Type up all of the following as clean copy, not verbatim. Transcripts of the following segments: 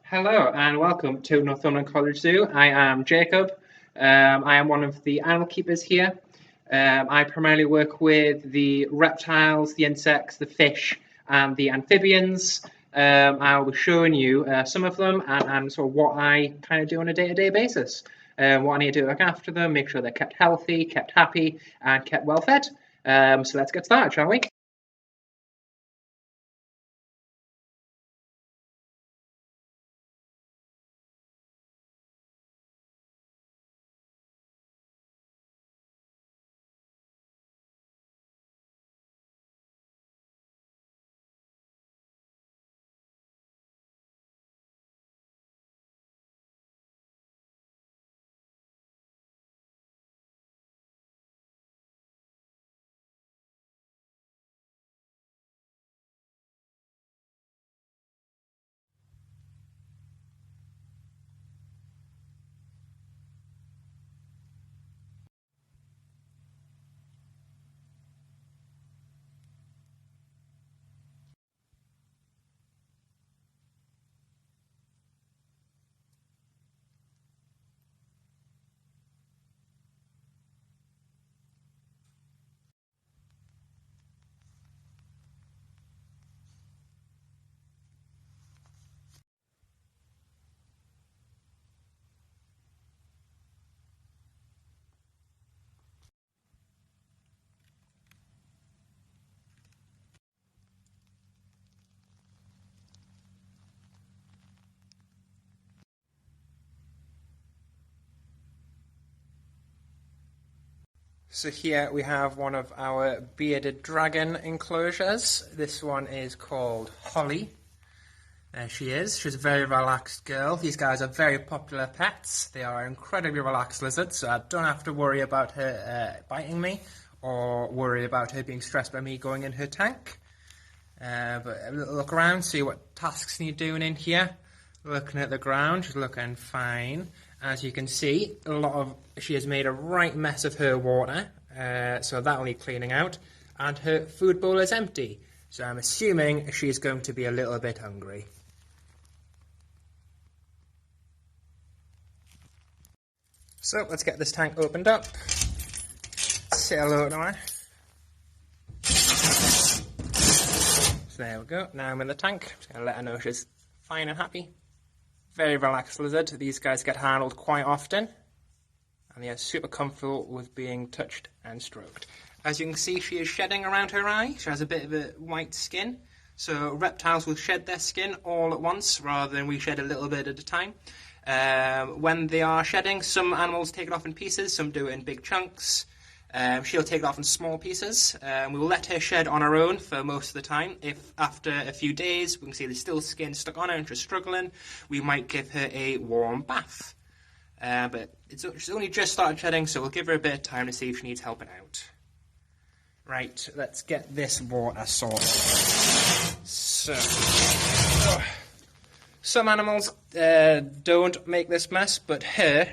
Hello and welcome to Northumberland College Zoo. I am Jacob. I am one of the animal keepers here. I primarily work with the reptiles, the insects, the fish, and the amphibians. I'll be showing you some of them and sort of what I kind of do on a day-to-day basis. What I need to do to look after them, make sure they're kept healthy, kept happy, and kept well fed. So let's get started, shall we? So here we have one of our bearded dragon enclosures. This one is called Holly. There she is. She's a very relaxed girl. These guys are very popular pets. They are incredibly relaxed lizards, so I don't have to worry about her biting me or worry about her being stressed by me going in her tank. But a little look around, see what tasks need doing in here. Looking at the ground, she's looking fine. As you can see, she has made a right mess of her water, so that'll need cleaning out. And her food bowl is empty, so I'm assuming she's going to be a little bit hungry. So let's get this tank opened up. Say hello to her. So there we go. Now I'm in the tank. I'm just going to let her know she's fine and happy. Very relaxed lizard. These guys get handled quite often. And they are super comfortable with being touched and stroked. As you can see, she is shedding around her eye. She has a bit of a white skin. So reptiles will shed their skin all at once rather than we shed a little bit at a time. When they are shedding, some animals take it off in pieces, some do it in big chunks. She'll take it off in small pieces. We will let her shed on her own for most of the time. If after a few days we can see there's still skin stuck on her and she's struggling, we might give her a warm bath. But she's only just started shedding, so we'll give her a bit of time to see if she needs helping out. Right, let's get this water sorted. So, some animals don't make this mess, but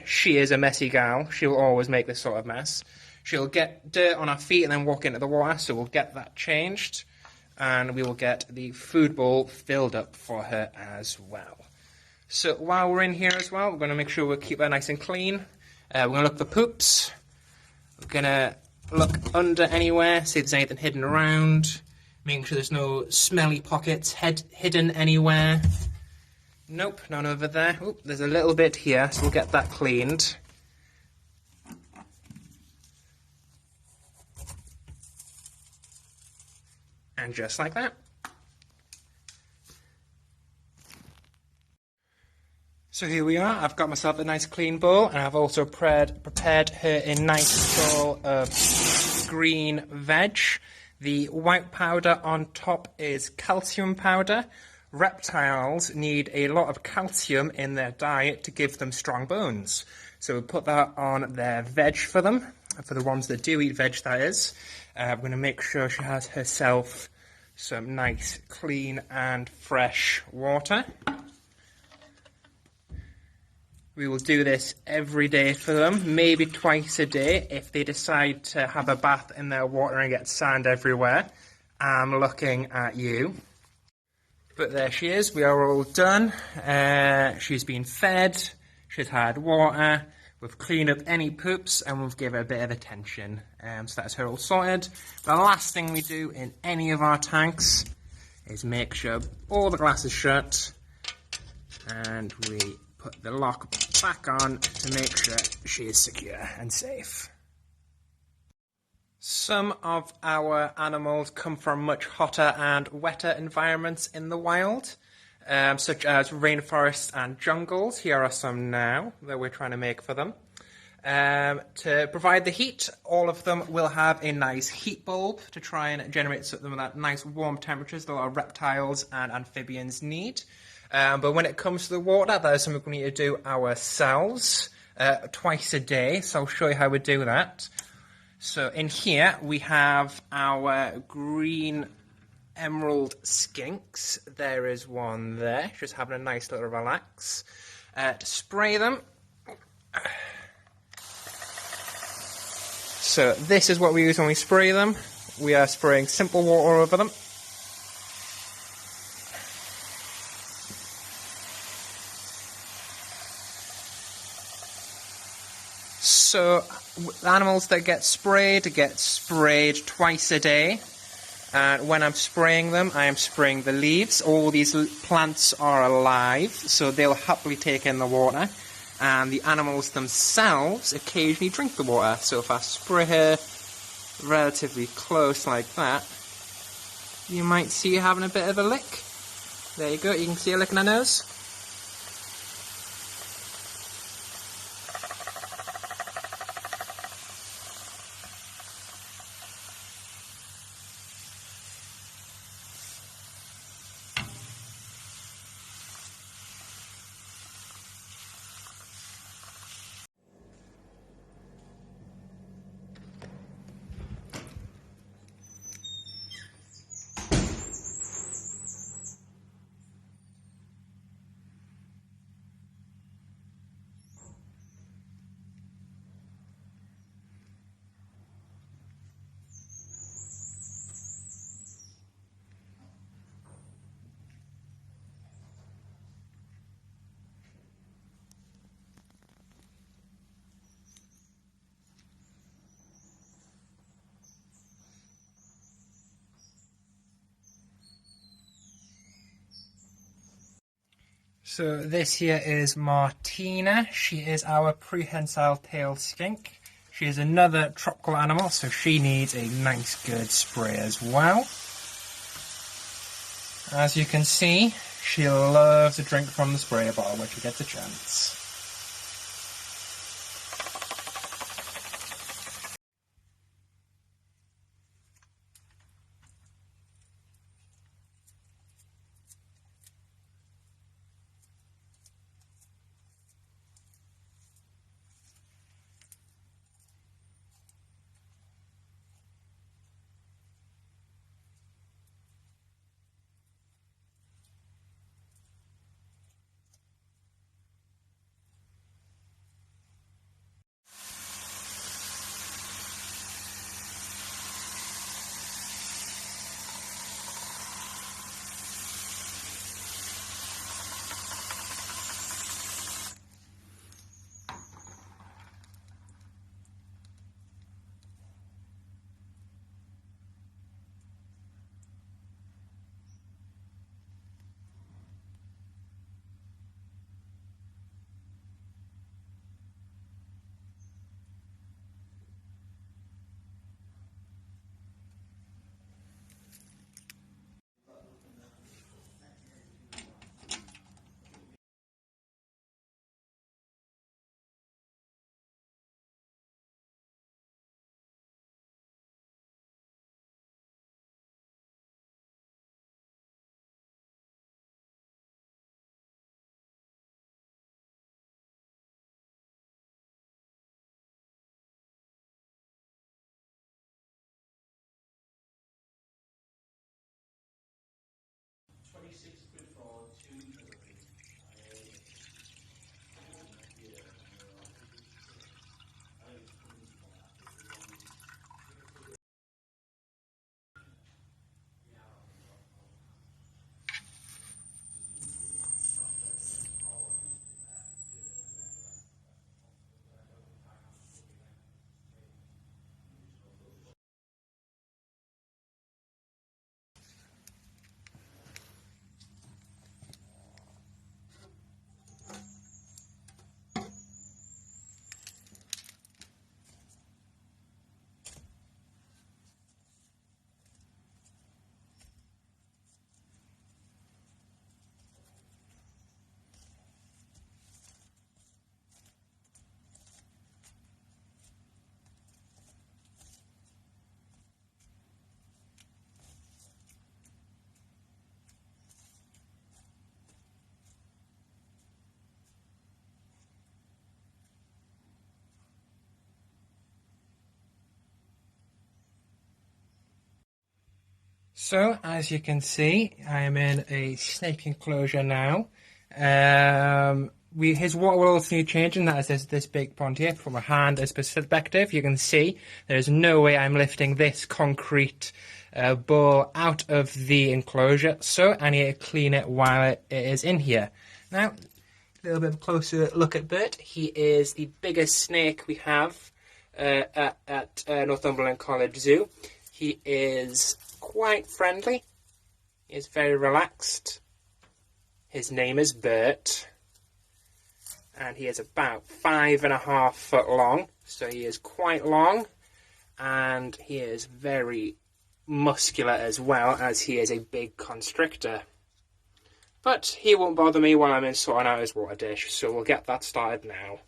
she is a messy gal. She'll always make this sort of mess. She'll get dirt on her feet and then walk into the water, so we'll get that changed. And we will get the food bowl filled up for her as well. So while we're in here as well, we're going to make sure we keep her nice and clean. We're going to look for poops. We're going to look under anywhere, see if there's anything hidden around. Making sure there's no smelly pockets hidden anywhere. Nope, none over there. Oop, there's a little bit here, so we'll get that cleaned. And just like that. So here we are. I've got myself a nice clean bowl, and I've also prepared her a nice bowl of green veg. The white powder on top is calcium powder. Reptiles need a lot of calcium in their diet to give them strong bones. So we put that on their veg for them, for the ones that do eat veg, that is. We're going to make sure she has herself some nice, clean and fresh water. We will do this every day for them, maybe twice a day if they decide to have a bath in their water and get sand everywhere. I'm looking at you. But there she is, we are all done. She's been fed, she's had water, we've cleaned up any poops, and we've given her a bit of attention. So that's her all sorted. The last thing we do in any of our tanks is make sure all the glass is shut, and we put the lock back on to make sure she is secure and safe. Some of our animals come from much hotter and wetter environments in the wild, such as rainforests and jungles. Here are some now that we're trying to make for them. To provide the heat, all of them will have a nice heat bulb to try and generate something with that nice warm temperatures that a lot of reptiles and amphibians need. But when it comes to the water, that is something we need to do ourselves twice a day, so I'll show you how we do that. So in here we have our green emerald skinks. There is one there, just having a nice little relax. To spray them. So this is what we use when we spray them. We are spraying simple water over them. So the animals that get sprayed twice a day. And when I'm spraying them, I am spraying the leaves. All these plants are alive, so they'll happily take in the water. And the animals themselves occasionally drink the water. So if I spray her relatively close like that, you might see her having a bit of a lick. There you go, you can see her licking her nose. So this here is Martina. She is our prehensile tailed skink. She is another tropical animal, so she needs a nice good spray as well. As you can see, she loves to drink from the spray bottle when she gets a chance. So, as you can see, I am in a snake enclosure now. His water will also need changing. That is this big pond here. From a handler's perspective, you can see there's no way I'm lifting this concrete bowl out of the enclosure, so I need to clean it while it is in here. Now, a little bit closer look at Bert. He is the biggest snake we have at Northumberland College Zoo. He is quite friendly. He is very relaxed. His name is Bert. And he is about 5.5 foot long. So he is quite long. And he is very muscular as well, as he is a big constrictor. But he won't bother me while I'm in sorting out his water dish. So we'll get that started now.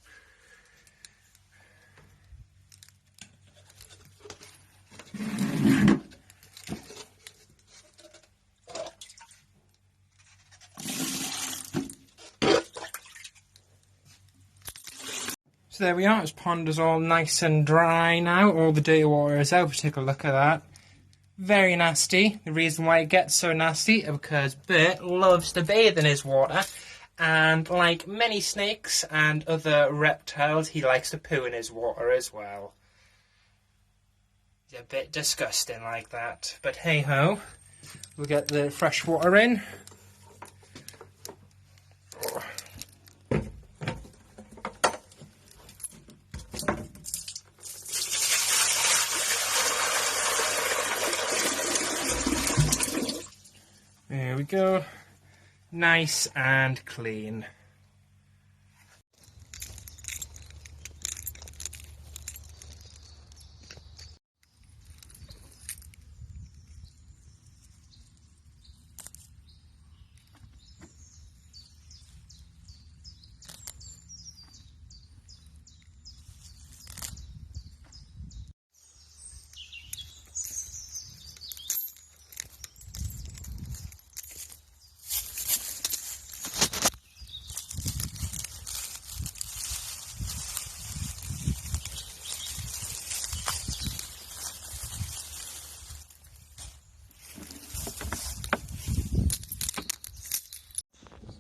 So there we are, his pond is all nice and dry now, all the dirty water is out. Take a look at that. Very nasty. The reason why it gets so nasty is because Bert loves to bathe in his water, and like many snakes and other reptiles, he likes to poo in his water as well. He's a bit disgusting like that, but hey ho, we'll get the fresh water in. There we go, nice and clean.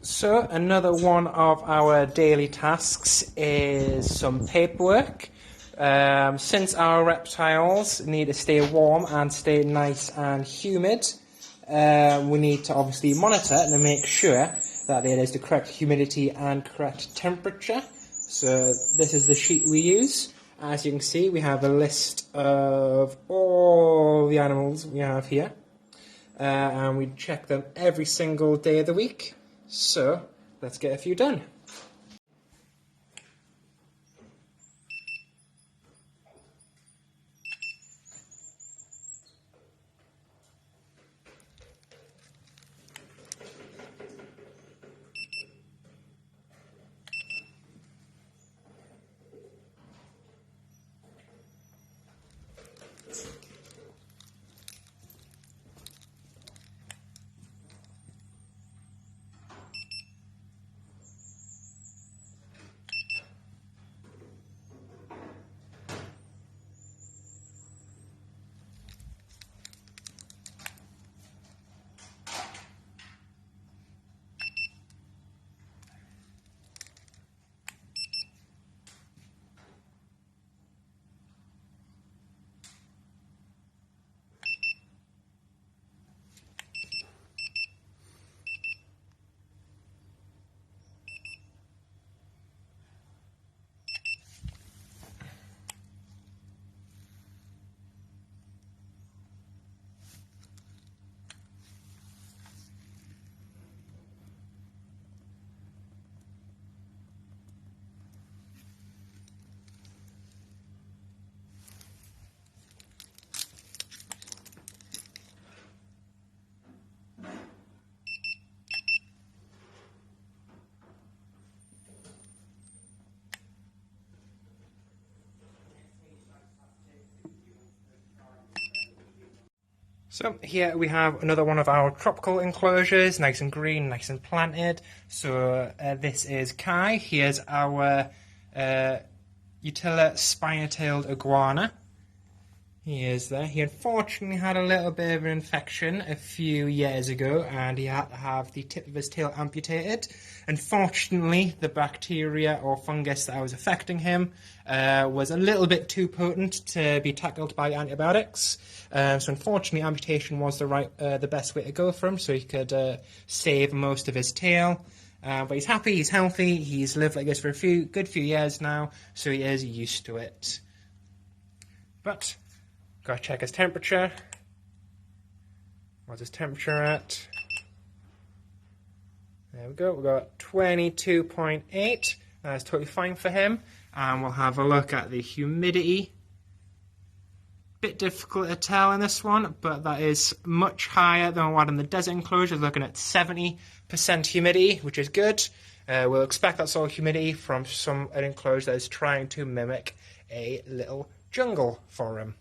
So another one of our daily tasks is some paperwork. Since our reptiles need to stay warm and stay nice and humid, we need to obviously monitor and make sure that there is the correct humidity and correct temperature. So this is the sheet we use. As you can see, we have a list of all the animals we have here, and we check them every single day of the week. So, let's get a few done. So here we have another one of our tropical enclosures, nice and green, nice and planted. So this is Kai. Here's our Utila spiny-tailed iguana. He is there. He unfortunately had a little bit of an infection a few years ago and he had to have the tip of his tail amputated. Unfortunately, the bacteria or fungus that was affecting him was a little bit too potent to be tackled by antibiotics. So unfortunately, amputation was the best way to go for him, so he could save most of his tail. But he's happy, he's healthy, he's lived like this for a good few years now, so he is used to it. But gotta check his temperature. What's his temperature at? There we go, we've got 22.8. That's totally fine for him. And we'll have a look at the humidity. Bit difficult to tell in this one, but that is much higher than what in the desert enclosure. Looking at 70% humidity, which is good. We'll expect that sort of humidity from an enclosure that is trying to mimic a little jungle for him.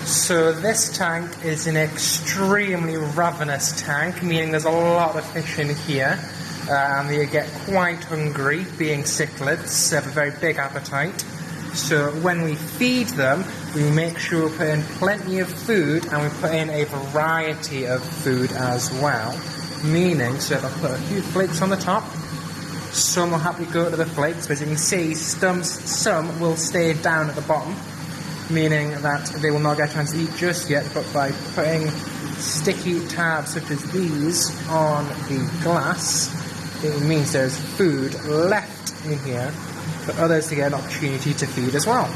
So this tank is an extremely ravenous tank, meaning there's a lot of fish in here, and they get quite hungry, being cichlids. They have a very big appetite. So when we feed them, we make sure we put in plenty of food, and we put in a variety of food as well. Meaning, so if I put a few flakes on the top, some will happily go to the flakes, but as you can see, some will stay down at the bottom, meaning that they will not get a chance to eat just yet, but by putting sticky tabs such as these on the glass, it means there's food left in here for others to get an opportunity to feed as well.